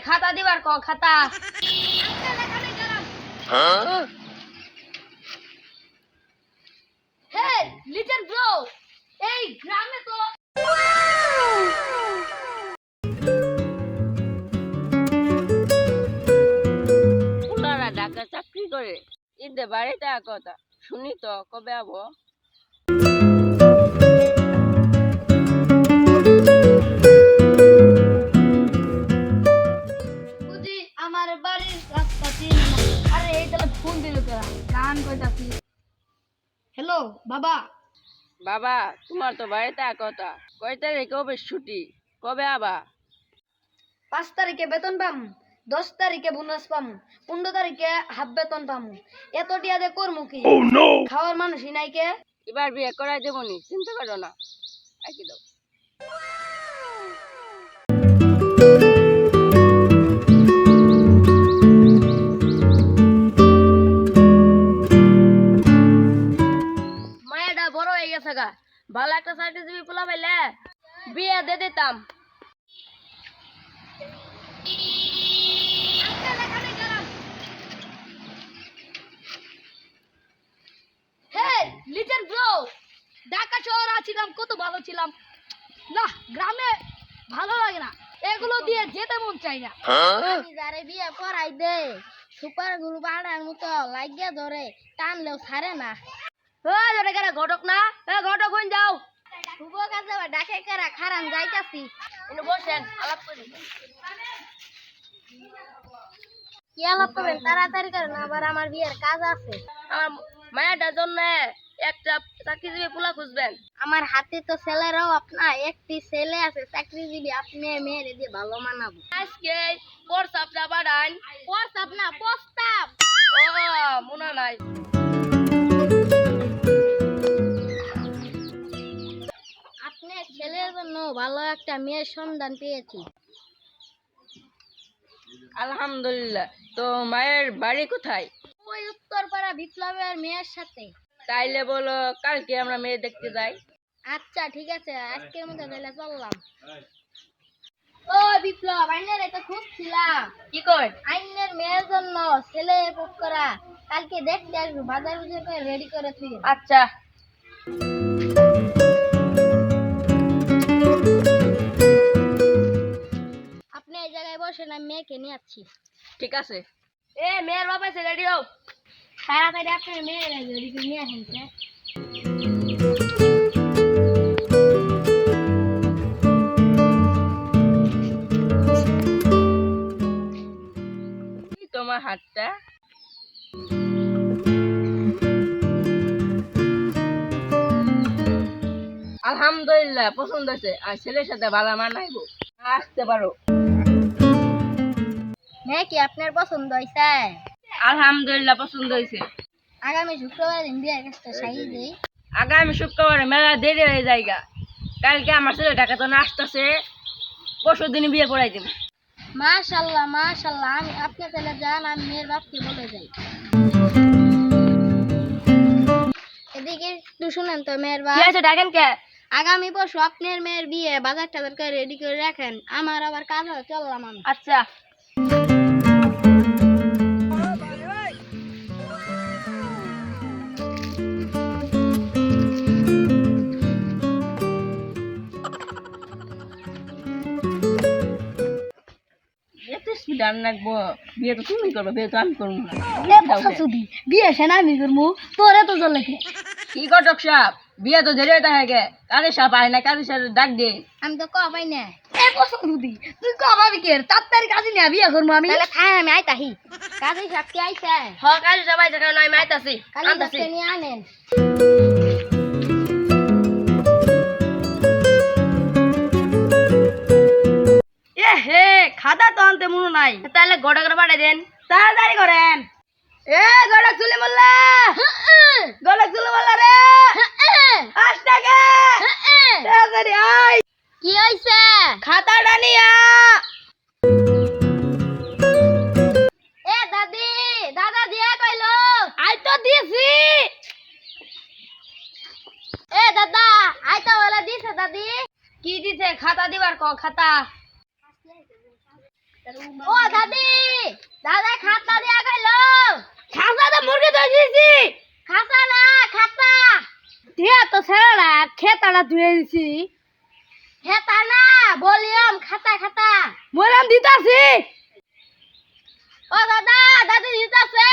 খাতা দিবার ক খাতা। হে লিটল ব্রো, এই গ্রামে তো পুলারা ঢাকা চাকরি করে, ঈদে বাড়িতে কথা শুনি তো কবে আবো। বুঝি আমার বাড়ির রাস্তা চিনি না। আরে এই তাহলে ফোন দিল তোরা, গান কইতাছি। হ্যালো বাবা। বাবা তোমার তো বাড়িতে কথা, কয় তারিখে কবে ছুটি, কবে আবা? 5 তারিখে বেতন পাম, 10 তারিখে বোনাস পাম, 15 তারিখে হাফ বেতন পাম। এত টিয়া দে করমু কি? খাওয়ার মানুষই নাই কে? এবার বিয়ে করাই দেবনি, চিন্তা করো না। একই দাও। মায়াটা বড় হয়ে গেছে গা, ভালো একটা চাকরিজীবী পোলা পাইলে বিয়ে দিয়ে দিতাম। লিটল ব্রো, ঢাকা শহরে আছিলাম কত ভালো ছিলাম না, গ্রামে ভালো লাগে না, এগুলো দিয়ে যেতে মন চাই না। আমি যারে বিয়ে করাই দে সুপার গুলো বাড়ার মতো লাগিয়া ধরে টানলেও ছাড়ে না। ঘটক না, ঘটক হইন যাও। শুভ কাজে ডাকে কারা খারান যাইতাছি। এনে বসেন, আলাপ করি। কি আলাপ করবেন তাড়াতাড়ি করেন, আবার আমার বিয়ের কাজ আছে। আমার মায়াটার জন্য একটা চাকরিজীবী পোলা খুঁজবেন। আমার হাতে তো ছেলেরাও আপনার একটি ছেলে আছে চাকরিজীবী, আপনি মেয়েরে দিয়ে ভালো মানাবো। আজকে প্রস্তাবটা বাড়ান। প্রস্তাব না প্রস্তাব। ও মনে নাই। আপনার ছেলের জন্য ভালো একটা মেয়ের সন্ধান পেয়েছি। আলহামদুলিল্লাহ, তো মায়ের বাড়ি কোথায়? ওই উত্তরপাড়া বিপ্লবের মেয়ের সাথে। তাইলে বলো কালকে আমরা মেয়ে দেখতে যাই। আচ্ছা ঠিক আছে, আজকের মধ্যে তাহলে চললাম। ও বিপ্লব, আইনের এটা খুঁজছিলাম। কি কই? আইনের মেয়ের জন্য ছেলে বুক করা, কালকে দেখতে আসবো, বাজার বুঝে করে রেডি করে তুই। আচ্ছা। আপনি এই জায়গায় বসেন, আমি মেয়েকে নিয়ে আসছি। ঠিক আছে। এ মেয়ের বাবা এসে রেডি হও। তাড়াতাড়ি আপনার মেয়ের রেডি করে নিয়ে আসেন স্যার। তোমার হাতটা আলহামদুলিল্লাহ পছন্দ হয়েছে, আর ছেলের সাথে ভালো মানাইবো, আসতে পারো। মেয়ে কি আপনার পছন্দ হয়েছে? আলহামদুলিল্লাহ পছন্দ হয়েছে। আগামী শুক্রবার দিন বিয়ের কাজটা সারিয়ে দিই। আগামী শুক্রবারে মেলা দেরি হয়ে যায়গা, কালকে আমার ছেলে ঢাকা তো আসতেছে, পরশু দিন বিয়ে পড়াই দেব। মাশাল্লাহ মাশাল্লাহ, আমি আপনি তাহলে যান, আমি মেয়ের বাপকে বলে যাই। এদিকে একটু শুনেন তো মেয়ের বাপ। কি আছে ডাকেন কে? আগামী পরশু আপনার মেয়ের বিয়ে, বাজার টাজার করে রেডি করে রাখেন, আমার আবার কাজ হবে, চললাম আমি। আচ্ছা। বিয়ে তো তুমি করবে, বিয়ে তো আমি করবো না। বিয়ে সেনা আমি করবো, তোরে তো জল লেখে। কি কটক সাপ, বিয়ে তো দেরি হয়ে থাকে, কাজের সাপ আয় না, কাজের সাথে ডাক দে। আমি তো পাই না। তুই কমাবি কে? তাড়াতাড়ি কাজে নিয়ে বিয়ে করবো আমি। তাহলে খাই আমি আইতাহি। কাজে সাপকে আইছে, হ কাজে সবাই যেখানে নয় মাইতাছি কাজে আনতাছি। সাপকে নিয়ে আনেন। এ হে খাদা তো আনতে মনে নাই, তাহলে গোটা করে পাঠাই দেন, তাড়াতাড়ি করেন। এ গোটা চুলে মোল্লা, গোটা চুলে মোল্লা রে, আসটাকে তাড়াতাড়ি আয়, কি হইছে? খাতাটা নিয়া। এ দাদি, দাদা দিয়া কইলো। আই তো দিয়েছি। এ দাদা, আইতা বলে দিছে দাদি। কি দিছে? খাতা দিবার ক খাতা। ও দাদি দাদা খাতা দিয়া গেলো খাসা তো মুরগি ধরে দিয়েছি। খাতা না খাতা দিয়া তো ছেলেরা খেতাটা ধুয়ে দিছি। খাতা না বলিয়াম খাতা খাতা বললাম দিতাছি। ও দাদা দাদি দিতাছে